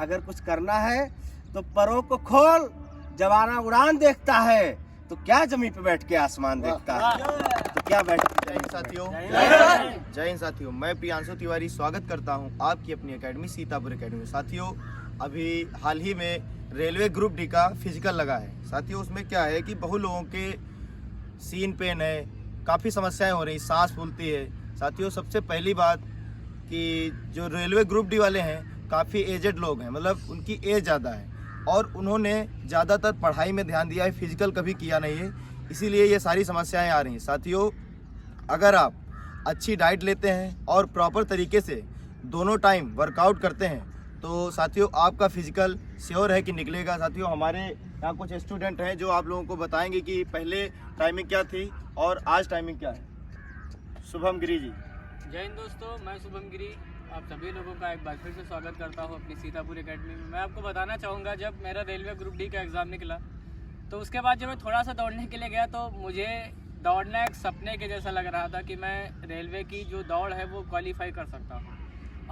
अगर कुछ करना है तो परों को खोल, जवाना उड़ान देखता है तो क्या जमीन पे बैठ के आसमान देखता है। तो क्या बैठ जय हिंद साथियों, जय हिंद साथियों। मैं प्रियांशु तिवारी स्वागत करता हूं आपकी अपनी एकेडमी सीतापुर एकेडमी। साथियों, अभी हाल ही में रेलवे ग्रुप डी का फिजिकल लगा है। साथियों, उसमें क्या है कि बहुत लोगों के सीन पेन है, काफ़ी समस्याएं हो रही, सांस फूलती है। साथियों, सबसे पहली बात कि जो रेलवे ग्रुप डी वाले हैं काफ़ी एजेड लोग हैं, मतलब उनकी एज ज़्यादा है और उन्होंने ज़्यादातर पढ़ाई में ध्यान दिया है, फिजिकल कभी किया नहीं है, इसीलिए ये सारी समस्याएं आ रही हैं। साथियों, अगर आप अच्छी डाइट लेते हैं और प्रॉपर तरीके से दोनों टाइम वर्कआउट करते हैं तो साथियों आपका फिजिकल श्योर है कि निकलेगा। साथियों, हमारे यहाँ कुछ स्टूडेंट हैं जो आप लोगों को बताएंगे कि पहले टाइमिंग क्या थी और आज टाइमिंग क्या है। शुभम गिरी जी। जय हिंद दोस्तों, मैं शुभम गिरी आप सभी लोगों का एक बार फिर से स्वागत करता हूं अपनी सीतापुर एकेडमी में। मैं आपको बताना चाहूँगा, जब मेरा रेलवे ग्रुप डी का एग्ज़ाम निकला तो उसके बाद जब मैं थोड़ा सा दौड़ने के लिए गया तो मुझे दौड़ना एक सपने के जैसा लग रहा था कि मैं रेलवे की जो दौड़ है वो क्वालिफाई कर सकता हूँ।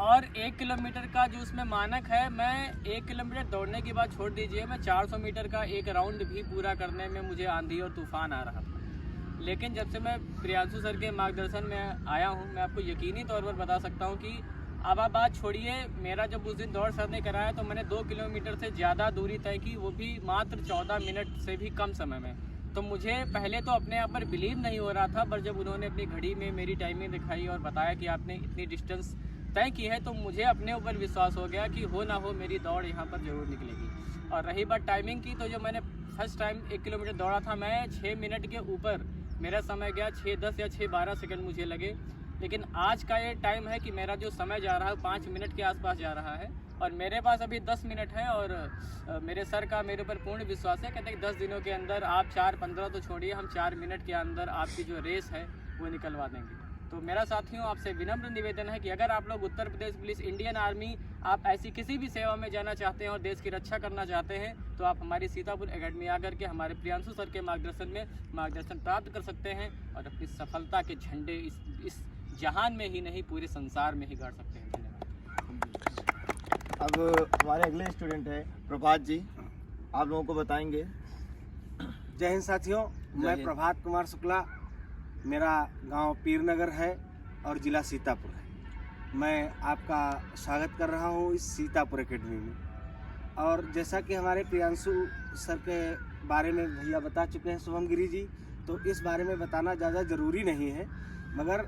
और 1 किलोमीटर का जो उसमें मानक है, मैं 1 किलोमीटर दौड़ने की बात छोड़ दीजिए, मैं 400 मीटर का एक राउंड भी पूरा करने में मुझे आंधी और तूफान आ रहा था। लेकिन जब से मैं प्रियांशु सर के मार्गदर्शन में आया हूँ, मैं आपको यकीनी तौर पर बता सकता हूँ कि अब आप बात छोड़िए, मेरा जब उस दिन दौड़ सर ने कराया तो मैंने 2 किलोमीटर से ज़्यादा दूरी तय की, वो भी मात्र 14 मिनट से भी कम समय में। तो मुझे पहले तो अपने आप पर बिलीव नहीं हो रहा था, पर जब उन्होंने अपनी घड़ी में मेरी टाइमिंग दिखाई और बताया कि आपने इतनी डिस्टेंस तय की है तो मुझे अपने ऊपर विश्वास हो गया कि हो ना हो मेरी दौड़ यहाँ पर ज़रूर निकलेगी। और रही बात टाइमिंग की, तो जो मैंने फर्स्ट टाइम 1 किलोमीटर दौड़ा था, मैं 6 मिनट के ऊपर मेरा समय गया, 6:10 या 6:12 सेकंड मुझे लगे। लेकिन आज का ये टाइम है कि मेरा जो समय जा रहा है 5 मिनट के आसपास जा रहा है और मेरे पास अभी 10 मिनट है। और मेरे सर का मेरे ऊपर पूर्ण विश्वास है, कहते हैं कि 10 दिनों के अंदर आप 4:15 तो छोड़िए, हम 4 मिनट के अंदर आपकी जो रेस है वो निकलवा देंगे। तो मेरा साथियों आपसे विनम्र निवेदन है कि अगर आप लोग Uttar Pradesh police, Indian army, आप ऐसी किसी भी सेवा में जाना चाहते हैं और देश की रक्षा करना चाहते हैं तो आप हमारी सीतापुर एकेडमी आकर के हमारे प्रियांशु सर के मार्गदर्शन प्राप्त कर सकते हैं और अपनी सफलता के झंडे इस जहान में ही नहीं पूरे संसार में ही गाड़ सकते हैं। अब हमारे अगले स्टूडेंट हैं प्रभात जी, आप लोगों को बताएंगे। जय हिंद साथियों, मैं प्रभात कुमार शुक्ला, मेरा गांव पीरनगर है और ज़िला सीतापुर है। मैं आपका स्वागत कर रहा हूं इस सीतापुर एकेडमी में। और जैसा कि हमारे प्रियांशु सर के बारे में भैया बता चुके हैं शुभम गिरी जी, तो इस बारे में बताना ज़्यादा ज़रूरी नहीं है, मगर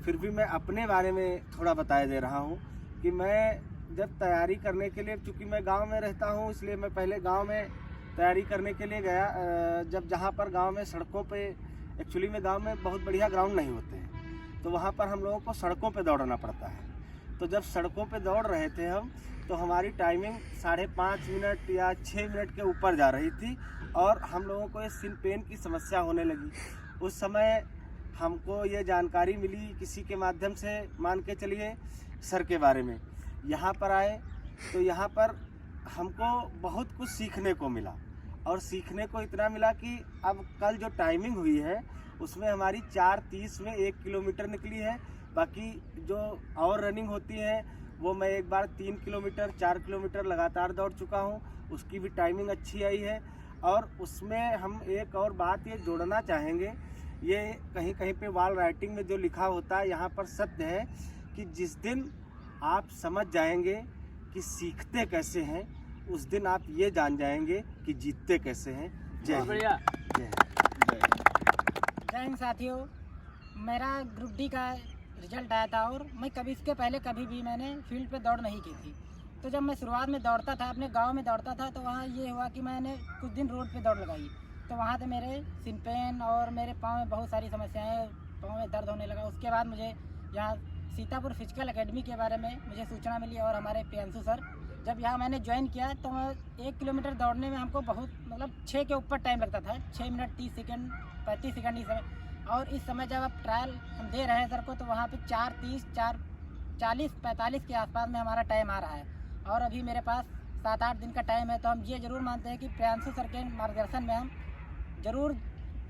फिर भी मैं अपने बारे में थोड़ा बताया दे रहा हूं कि मैं जब तैयारी करने के लिए, चूँकि मैं गाँव में रहता हूँ इसलिए मैं पहले गाँव में तैयारी करने के लिए गया। जब जहाँ पर गाँव में सड़कों पे, एक्चुअली में गांव में बहुत बढ़िया ग्राउंड नहीं होते हैं, तो वहाँ पर हम लोगों को सड़कों पे दौड़ना पड़ता है। तो जब सड़कों पे दौड़ रहे थे हम, तो हमारी टाइमिंग 5.5 मिनट या 6 मिनट के ऊपर जा रही थी और हम लोगों को ये सिन पेन की समस्या होने लगी। उस समय हमको ये जानकारी मिली किसी के माध्यम से, मान के चलिए सर के बारे में। यहाँ पर आए तो यहाँ पर हमको बहुत कुछ सीखने को मिला और सीखने को इतना मिला कि अब कल जो टाइमिंग हुई है उसमें हमारी 4:30 में 1 किलोमीटर निकली है। बाकी जो और रनिंग होती है वो मैं एक बार 3 किलोमीटर 4 किलोमीटर लगातार दौड़ चुका हूँ, उसकी भी टाइमिंग अच्छी आई है। और उसमें हम एक और बात ये जोड़ना चाहेंगे, ये कहीं कहीं पे वॉल राइटिंग में जो लिखा होता है यहाँ पर सत्य है कि जिस दिन आप समझ जाएंगे कि सीखते कैसे हैं, उस दिन आप ये जान जाएंगे कि जीतते कैसे हैं। जय बढ़िया। जय हिंद साथियों, मेरा ग्रुप डी का रिजल्ट आया था और मैं कभी इसके पहले कभी भी मैंने फील्ड पे दौड़ नहीं की थी। तो जब मैं शुरुआत में दौड़ता था, अपने गांव में दौड़ता था, तो वहाँ ये हुआ कि मैंने कुछ दिन रोड पे दौड़ लगाई, तो वहाँ से मेरे सिन पेन और मेरे पाँव में बहुत सारी समस्याएँ, पाँव में दर्द होने लगा। उसके बाद मुझे यहाँ सीतापुर फिजिकल एकेडमी के बारे में मुझे सूचना मिली और हमारे प्रियांशु सर, जब यहाँ मैंने ज्वाइन किया तो मैं 1 किलोमीटर दौड़ने में हमको बहुत, मतलब 6 के ऊपर टाइम लगता था, 6 मिनट 30 सेकंड 35 सेकंड इस समय। और इस समय जब आप ट्रायल हम दे रहे हैं सर को, तो वहाँ पे 4:30 4:40 45 के आसपास में हमारा टाइम आ रहा है और अभी मेरे पास 7-8 दिन का टाइम है। तो हम ये ज़रूर मानते हैं कि प्रियांशु सर के मार्गदर्शन में हम ज़रूर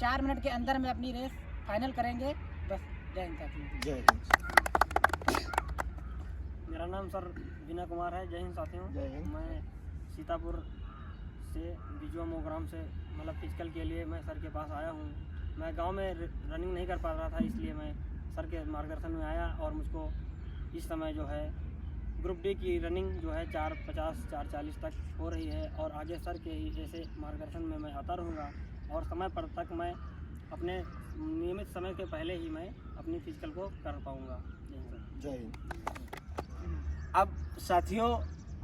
4 मिनट के अंदर में अपनी रेस फाइनल करेंगे। बस, जय हिंद साथियों। जय हिंद। मेरा नाम सर विनय कुमार है। जय हिंद साथियों। जय हिंद। मैं सीतापुर से बीजो मोग्राम से मतलब फिजिकल के लिए मैं सर के पास आया हूँ। मैं गांव में रनिंग नहीं कर पा रहा था, इसलिए मैं सर के मार्गदर्शन में आया और मुझको इस समय जो है ग्रुप डी की रनिंग जो है 4:50 4:40 तक हो रही है और आगे सर के ही जैसे मार्गदर्शन में मैं आता रहूँगा और समय पर तक मैं अपने नियमित समय के पहले ही मैं अपनी फिजिकल को कर पाऊँगा। जय हिंद। अब साथियों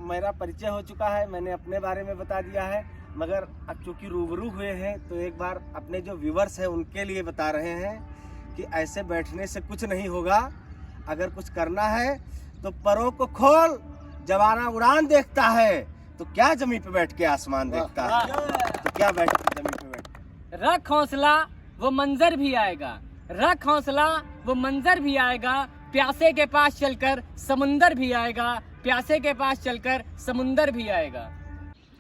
मेरा परिचय हो चुका है, मैंने अपने बारे में बता दिया है, मगर अब चूँकि रूबरू हुए हैं तो एक बार अपने जो व्यूवर्स हैं उनके लिए बता रहे हैं कि ऐसे बैठने से कुछ नहीं होगा। अगर कुछ करना है तो परों को खोल, जवाना उड़ान देखता है तो क्या जमीन पे बैठ के आसमान देखता है, तो क्या बैठ के जमीन पे बैठ के। रख हौसला वो मंजर भी आएगा, रख हौसला वो मंजर भी आएगा, प्यासे के पास चलकर समुंदर भी आएगा, प्यासे के पास चलकर समुंदर भी आएगा।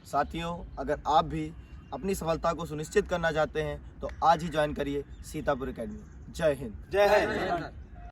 साथियों, अगर आप भी अपनी सफलता को सुनिश्चित करना चाहते हैं तो आज ही ज्वाइन करिए सीतापुर एकेडमी। जय हिंद। जय हिंद।